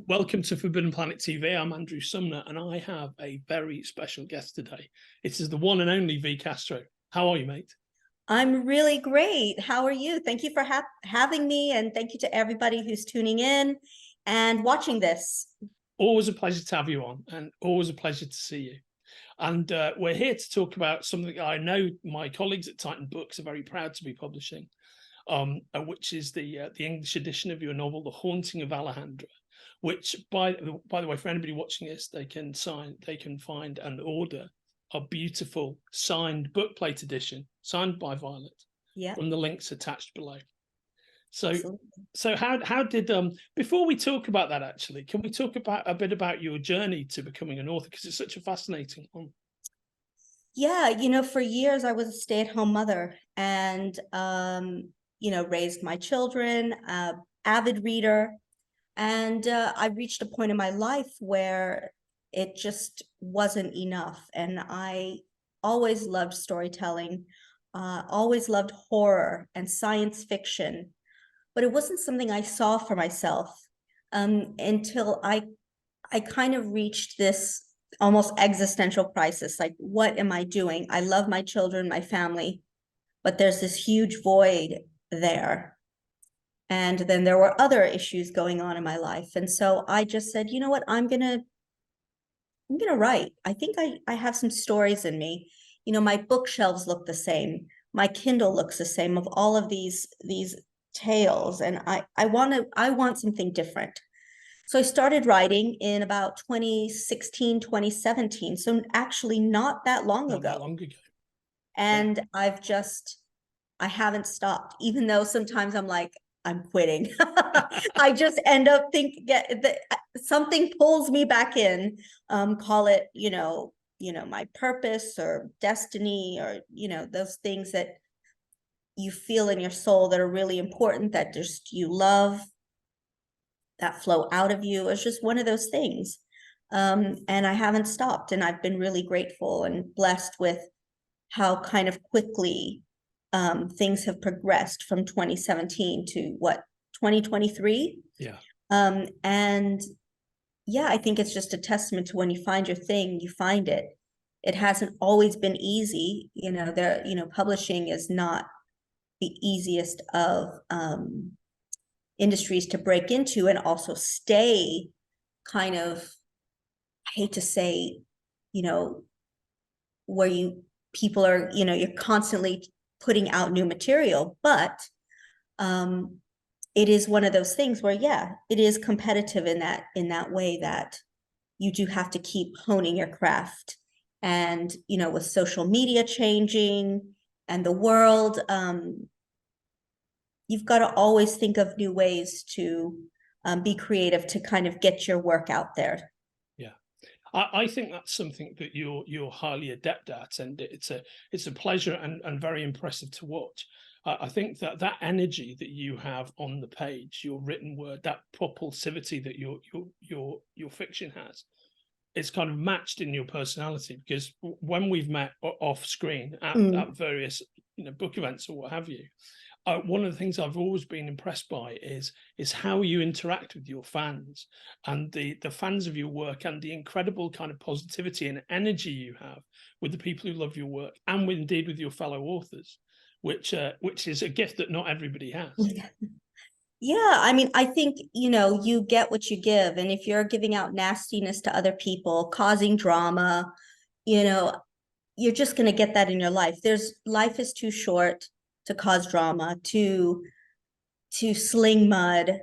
Welcome to Forbidden Planet TV. I'm Andrew Sumner, and I have a very special guest today. It is the one and only V. Castro. How are you, mate? I'm really great. How are you? Thank you for having me, and thank you to everybody who's tuning in and watching this. Always a pleasure to have you on, and always a pleasure to see you. And we're here to talk about something I know my colleagues at Titan Books are very proud to be publishing, which is the English edition of your novel, The Haunting of Alejandra, which, by the way, for anybody watching this, they can find and order a beautiful signed bookplate edition, signed by Violet, from the links attached below. So, Absolutely. So how did before we talk about that, actually, can we talk about a bit about your journey to becoming an author, because it's such a fascinating one? Yeah, for years I was a stay-at-home mother, and raised my children, avid reader, and I reached a point in my life where it just wasn't enough. And I always loved storytelling, always loved horror and science fiction, but it wasn't something I saw for myself until I kind of reached this almost existential crisis. Like, what am I doing? I love my children, my family, but there's this huge void there. And then there were other issues going on in my life. And so I just said, you know what, I'm gonna write. I think I have some stories in me. My bookshelves look the same. My Kindle looks the same, of all of these tales. And I want something different. So I started writing in about 2016, 2017. So actually not that long ago. And yeah. I haven't stopped, even though sometimes I'm like, I'm quitting. I just end up thinking something pulls me back in, call it, my purpose or destiny, or, those things that you feel in your soul that are really important, that just you love, that flow out of you. It's just one of those things. And I haven't stopped, and I've been really grateful and blessed with how kind of quickly things have progressed from 2017 to 2023. Yeah. And yeah, I think it's just a testament to when you find your thing, you find it. It hasn't always been easy. Publishing is not the easiest of industries to break into and also stay kind of, I hate to say, where people are, you're constantly putting out new material, but it is one of those things where, yeah, it is competitive in that way, that you do have to keep honing your craft. And, with social media changing and the world, you've got to always think of new ways to be creative, to kind of get your work out there. Yeah. I think that's something that you're highly adept at, and it's a pleasure and very impressive to watch. I think that energy that you have on the page, your written word, that propulsivity that your fiction has, it's kind of matched in your personality. Because when we've met off screen at various book events or what have you, one of the things I've always been impressed by is how you interact with your fans, and the fans of your work, and the incredible kind of positivity and energy you have with the people who love your work, and indeed with your fellow authors, which is a gift that not everybody has. Yeah, I mean, I think, you get what you give. And if you're giving out nastiness to other people, causing drama, you're just going to get that in your life. Life is too short to cause drama, to sling mud.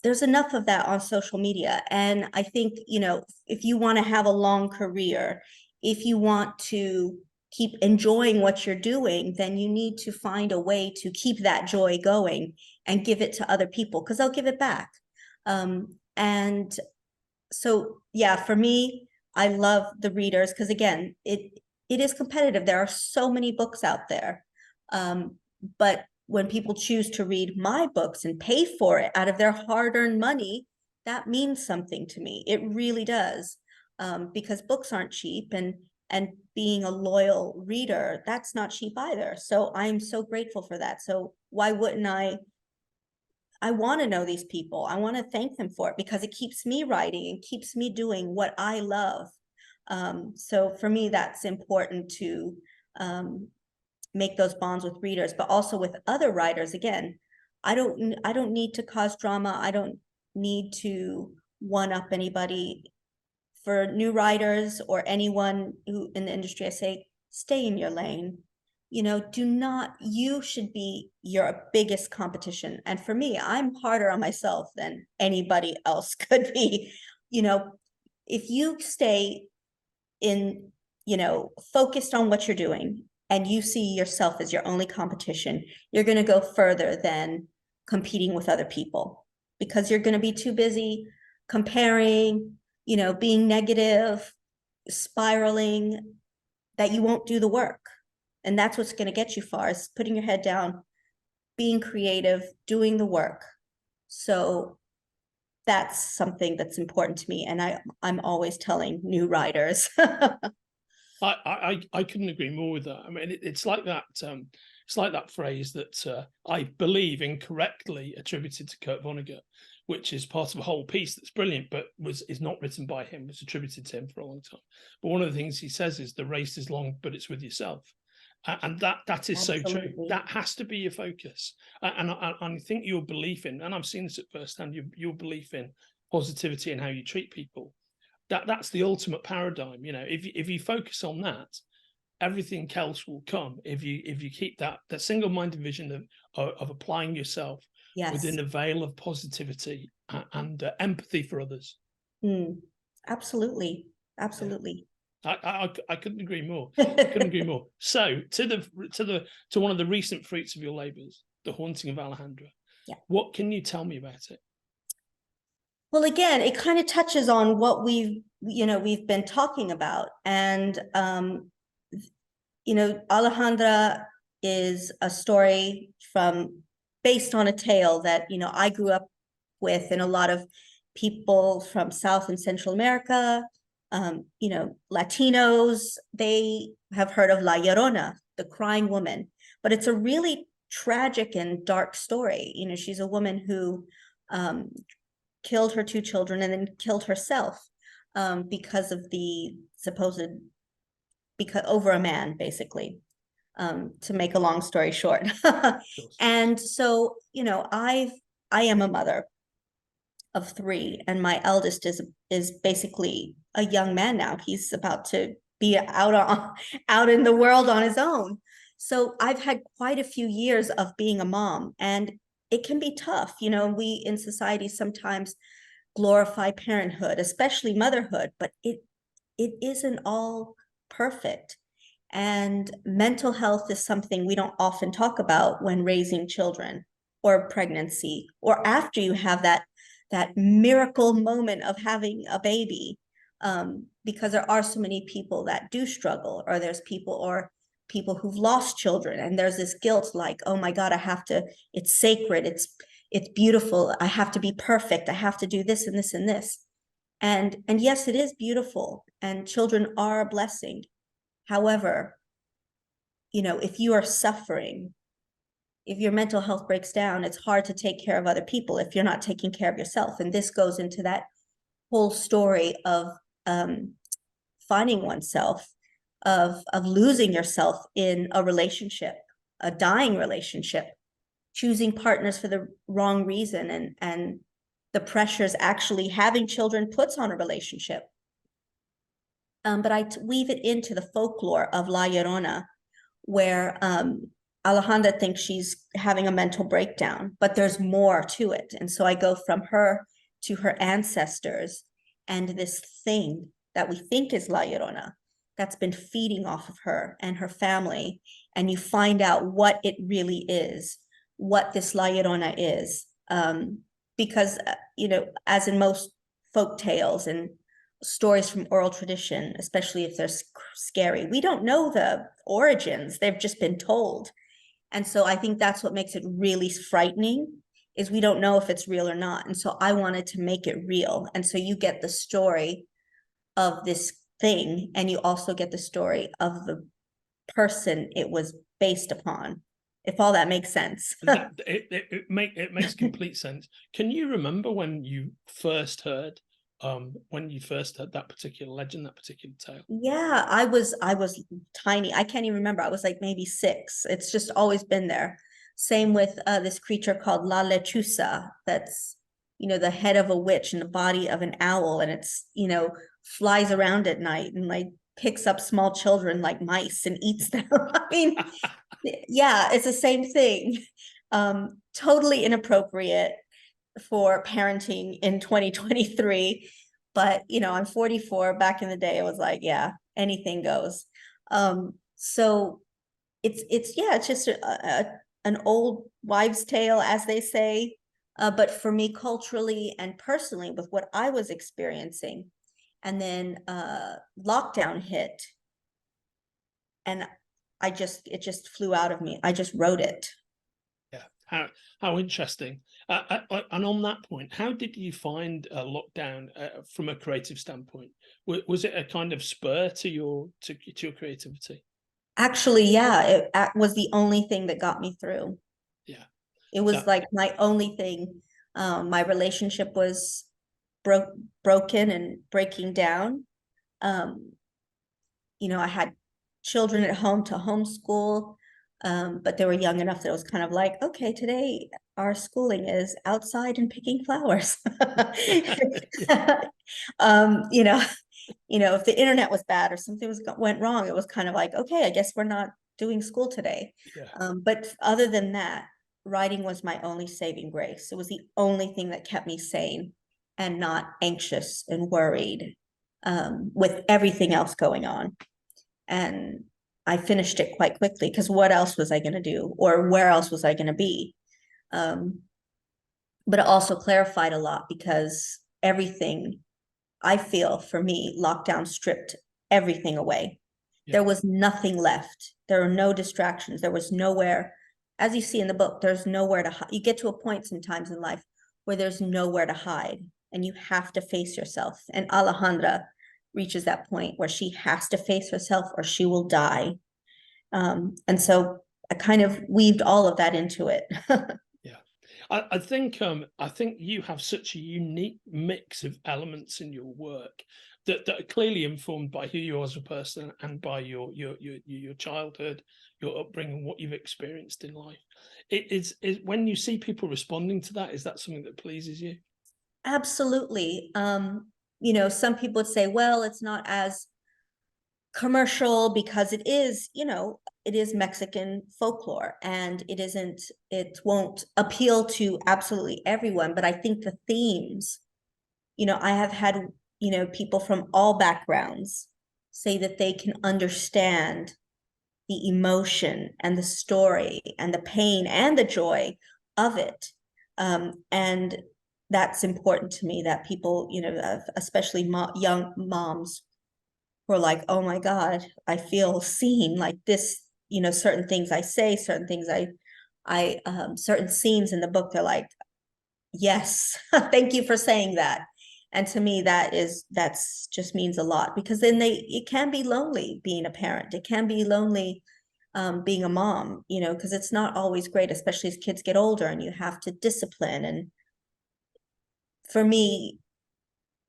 There's enough of that on social media. And I think, if you want to have a long career, if you want to keep enjoying what you're doing, then you need to find a way to keep that joy going and give it to other people, because they'll give it back. And so, yeah, for me, I love the readers, because again, it is competitive. There are so many books out there. But when people choose to read my books and pay for it out of their hard-earned money, that means something to me. It really does, because books aren't cheap, and being a loyal reader, that's not cheap either. So I'm so grateful for that. So why wouldn't I I want to know these people. I want to thank them for it because it keeps me writing and keeps me doing what I love. So for me, that's important to make those bonds with readers, but also with other writers. Again, I don't need to cause drama. I don't need to one up anybody. For new writers or anyone who in the industry, I say, stay in your lane. You know, you should be your biggest competition. And for me, I'm harder on myself than anybody else could be. You know, if you stay in, focused on what you're doing and you see yourself as your only competition, you're going to go further than competing with other people because you're going to be too busy comparing, being negative, spiraling, that you won't do the work. And that's what's going to get you far, is putting your head down, being creative, doing the work. So that's something that's important to me. And I'm always telling new writers. I couldn't agree more with that. I mean, it's like that. It's like that phrase that I believe incorrectly attributed to Kurt Vonnegut, which is part of a whole piece that's brilliant, but is not written by him. Was attributed to him for a long time. But one of the things he says is the race is long, but it's with yourself. And that is Absolutely. So true. That has to be your focus. And I think your belief in, and I've seen this at firsthand, your belief in positivity and how you treat people, that's the ultimate paradigm. If you focus on that, everything else will come. If you keep that single-minded vision of applying yourself within a veil of positivity and empathy for others. Absolutely. Absolutely. I couldn't agree more. Couldn't agree more. So to one of the recent fruits of your labors, The Haunting of Alejandra. Yeah. What can you tell me about it? Well, again, it kind of touches on what we've been talking about. And, Alejandra is a story based on a tale that, I grew up with, and a lot of people from South and Central America, Latinos, they have heard of La Llorona, the crying woman, but it's a really tragic and dark story. She's a woman who killed her 2 children and then killed herself because of over a man, basically, to make a long story short. And so, I am a mother of 3, and my eldest is basically a young man now. He's about to be out in the world on his own. So I've had quite a few years of being a mom, and it can be tough. We in society sometimes glorify parenthood, especially motherhood, but it isn't all perfect. And mental health is something we don't often talk about when raising children or pregnancy, or after you have that miracle moment of having a baby, because there are so many people that do struggle, or there's people who've lost children, and there's this guilt like, oh my God, it's sacred, it's beautiful, I have to be perfect, I have to do this and this and this. And yes, it is beautiful, and children are a blessing. However, if you are suffering, if your mental health breaks down, it's hard to take care of other people if you're not taking care of yourself. And this goes into that whole story of finding oneself, of losing yourself in a relationship, a dying relationship, choosing partners for the wrong reason, and the pressures actually having children puts on a relationship. But I weave it into the folklore of La Llorona, where Alejandra thinks she's having a mental breakdown, but there's more to it. And so I go from her to her ancestors and this thing that we think is La Llorona that's been feeding off of her and her family. And you find out what it really is, what this La Llorona is. Because, as in most folk tales and stories from oral tradition, especially if they're scary, we don't know the origins, they've just been told. And so I think that's what makes it really frightening, is we don't know if it's real or not. And so I wanted to make it real. And so you get the story of this thing, and you also get the story of the person it was based upon. if all that makes sense. It makes complete sense. Can you remember when you first heard that particular legend, that particular tale? Yeah, I was tiny. I can't even remember. I was like maybe 6. It's just always been there. Same with this creature called La Lechuza, that's, the head of a witch and the body of an owl, and it's, flies around at night and like picks up small children like mice and eats them. I mean, yeah, it's the same thing. Totally inappropriate for parenting in 2023. But, I'm 44. Back in the day, it was like, yeah, anything goes. So it's just an old wives' tale, as they say. But for me, culturally and personally, with what I was experiencing, and then lockdown hit, and it just flew out of me. I just wrote it. Yeah, how interesting. And on that point, how did you find lockdown from a creative standpoint? Was it a kind of spur to your creativity? Actually, yeah, it was the only thing that got me through. Yeah, it was like my only thing. My relationship was broken and breaking down. I had children at home to homeschool, but they were young enough that it was kind of like, okay, today our schooling is outside and picking flowers. If the internet was bad or something went wrong, it was kind of like, okay, I guess we're not doing school today. Yeah. But other than that, writing was my only saving grace. It was the only thing that kept me sane and not anxious and worried, with everything else going on. And I finished it quite quickly, because what else was I going to do, or where else was I going to be? But it also clarified a lot, because everything, I feel, for me, lockdown stripped everything away. Yeah. There was nothing left. There were no distractions. There was nowhere, as you see in the book, there's nowhere to hide. You get to a point sometimes in life where there's nowhere to hide, and you have to face yourself. And Alejandra reaches that point where she has to face herself or she will die. And so I kind of weaved all of that into it. Yeah. I think you have such a unique mix of elements in your work that are clearly informed by who you are as a person and by your childhood, your upbringing, what you've experienced in life. It is when you see people responding to that, is that something that pleases you? Absolutely. Some people would say, well, it's not as commercial because it is Mexican folklore, and it won't appeal to absolutely everyone. But I think the themes, I have had, people from all backgrounds say that they can understand the emotion and the story and the pain and the joy of it. And that's important to me, that people, especially young moms, who are like, oh my God, I feel seen, like this, certain things I say, certain things certain scenes in the book, they're like, yes, thank you for saying that. And to me, that's just means a lot, because then it can be lonely being a parent. It can be lonely being a mom, because it's not always great, especially as kids get older and you have to discipline. And for me,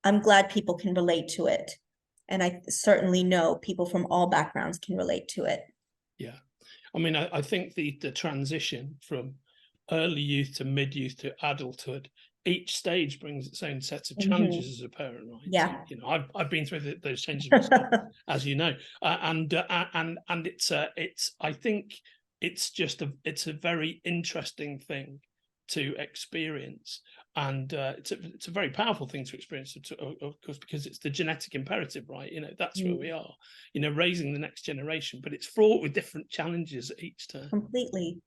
I'm glad people can relate to it. And I certainly know people from all backgrounds can relate to it. Yeah. I mean, I think the transition from early youth to mid-youth to adulthood, each stage brings its own set of challenges as a parent, right? Yeah. So, I've been through those changes myself, as you know, and it's I think it's a very interesting thing to experience, and it's a very powerful thing to experience, of course, because it's the genetic imperative, right? That's where we are, raising the next generation, but it's fraught with different challenges at each turn. Completely.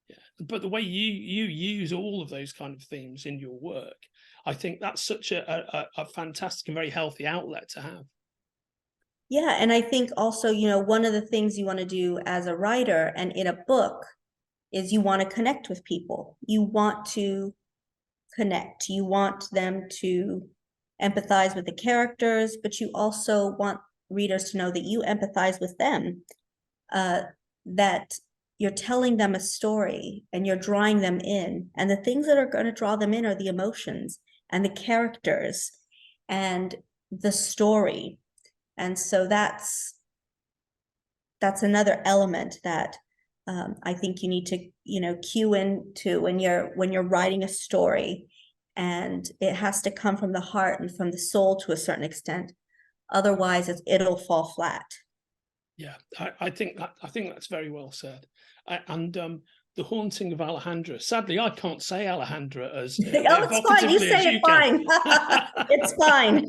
Yeah, but the way you use all of those kind of themes in your work, I think that's such a fantastic and very healthy outlet to have. Yeah, and I think also, one of the things you want to do as a writer and in a book is you want to connect with people. You want to connect. You want them to empathize with the characters, but you also want readers to know that you empathize with them. That you're telling them a story and you're drawing them in. And the things that are going to draw them in are the emotions and the characters and the story. And so that's another element that I think you need to, cue into when you're writing a story, and it has to come from the heart and from the soul to a certain extent. Otherwise, it'll fall flat. Yeah, I think that's very well said. And the Haunting of Alejandra. Sadly, I can't say Alejandra as Oh, it's fine. You say it fine. It's fine.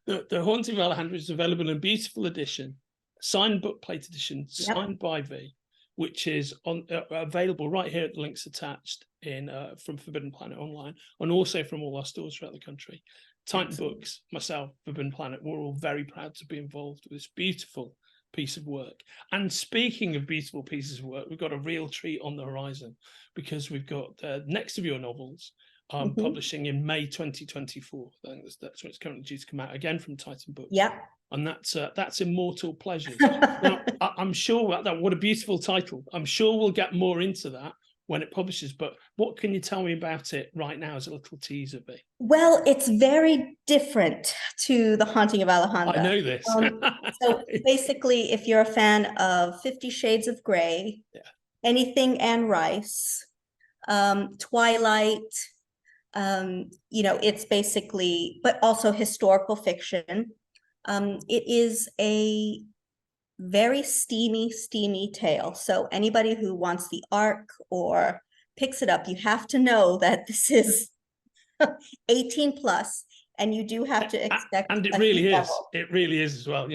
The Haunting of Alejandra is available in a beautiful edition, signed bookplate edition, signed by V, which is available right here at the links attached from Forbidden Planet online, and also from all our stores throughout the country. Titan Books, myself, Forbidden Planet, we're all very proud to be involved with this beautiful piece of work. And speaking of beautiful pieces of work, we've got a real treat on the horizon, because we've got next of your novels publishing in May 2024. I think that's when it's currently due to come out, again from Titan Books. Yeah. And that's Immortal Pleasures. Now, I'm sure that what a beautiful title. I'm sure we'll get more into that when it publishes, but what can you tell me about it right now as a little teaser, V? Well, it's very different to The Haunting of Alejandra. I know this. So basically, if you're a fan of 50 Shades of Grey, anything Anne Rice, Twilight, it's basically, but also historical fiction. It is a very steamy tale. So anybody who wants the arc or picks it up, you have to know that this is 18 plus, and you do have to expect. And it really is. It really is as well.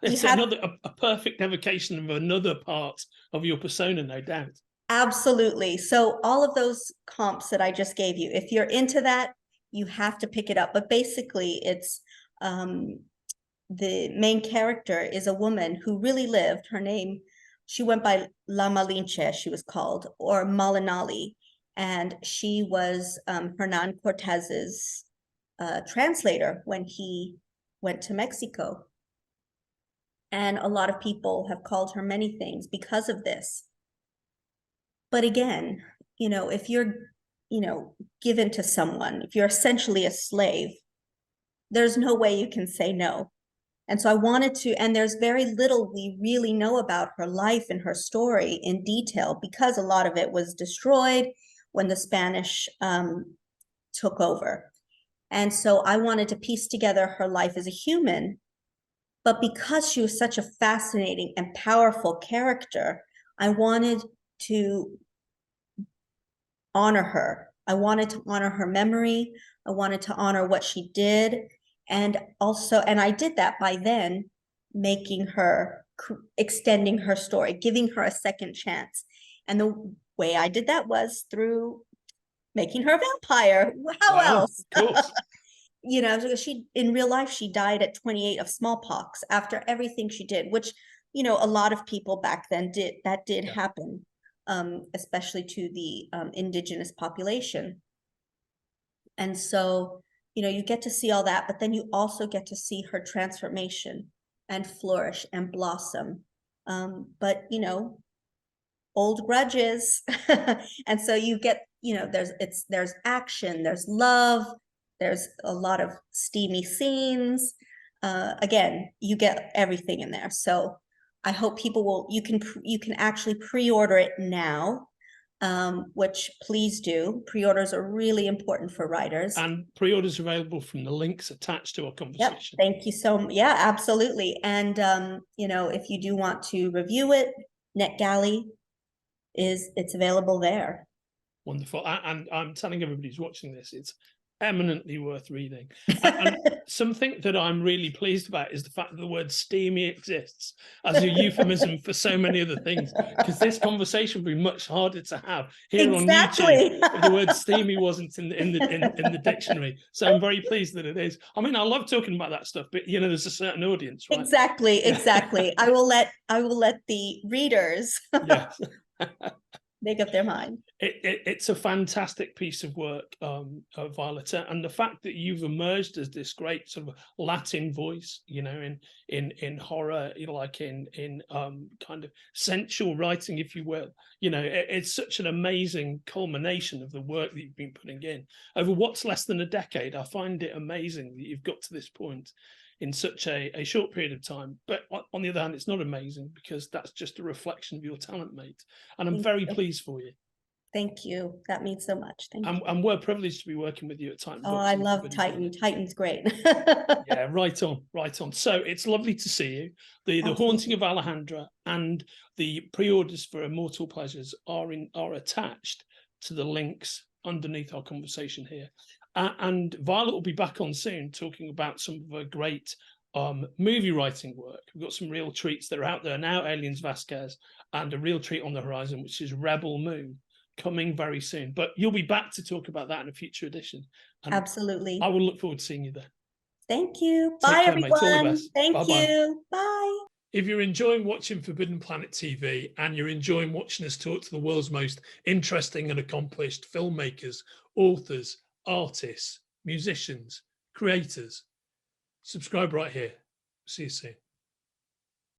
It's a perfect evocation of another part of your persona, no doubt. Absolutely. So all of those comps that I just gave you, if you're into that, you have to pick it up. But basically, it's the main character is a woman who really lived. Her name, she went by La Malinche, she was called, or Malinali. And she was Hernan Cortez's translator when he went to Mexico. And a lot of people have called her many things because of this. But again, if you're, given to someone, if you're essentially a slave, there's no way you can say no. And so I wanted to, and there's very little we really know about her life and her story in detail, because a lot of it was destroyed when the Spanish took over. And so I wanted to piece together her life as a human, but because she was such a fascinating and powerful character, I wanted to honor her. I wanted to honor her memory. I wanted to honor what she did. And I did that by then making her, extending her story, giving her a second chance. And the way I did that was through making her a vampire. How else? She, in real life, she died at 28 of smallpox after everything she did, which, a lot of people back then did happen, especially to the indigenous population. And so, you get to see all that, but then you also get to see her transformation and flourish and blossom. But, old grudges. And so you get, there's action, there's love, there's a lot of steamy scenes. Again, you get everything in there. So I hope people you can actually pre-order it now. Which please do. Pre-orders are really important for writers. And pre-orders are available from the links attached to our conversation. Yep, thank you so much. Yeah, absolutely. And if you do want to review it, NetGalley it's available there. Wonderful. And I'm telling everybody who's watching this, it's eminently worth reading. And something that I'm really pleased about is the fact that the word steamy exists as a euphemism for so many other things, because this conversation would be much harder to have here on YouTube if the word steamy wasn't in the dictionary. So I'm very pleased that it is. I mean, I love talking about that stuff, but there's a certain audience, right? Exactly. I will let the readers Yes. make up their mind. It's a fantastic piece of work, Violet, and the fact that you've emerged as this great sort of Latin voice, you know, in horror, you know, like in kind of sensual writing, if you will, you know, it's such an amazing culmination of the work that you've been putting in over what's less than a decade. I find it amazing that you've got to this point in such a short period of time. But on the other hand, it's not amazing because that's just a reflection of your talent, mate. And I'm very pleased for you. Thank you. That means so much. Thank you. And we're privileged to be working with you at Titan Oh, Books. I and love Forbidden Titan. Planet. Titan's great. Yeah, right on, right on. So it's lovely to see you. The Haunting of Alejandra and the pre-orders for Immortal Pleasures are attached to the links underneath our conversation here. And Violet will be back on soon talking about some of her great movie writing work. We've got some real treats that are out there now, Aliens Vasquez, and a real treat on the horizon, which is Rebel Moon, coming very soon. But you'll be back to talk about that in a future edition. And absolutely. I will look forward to seeing you there. Thank you. Take Bye, care, mate. All the everyone. best. Thank Bye-bye. you. Bye. If you're enjoying watching Forbidden Planet TV and you're enjoying watching us talk to the world's most interesting and accomplished filmmakers, authors, artists, musicians, creators, subscribe right here. See you soon.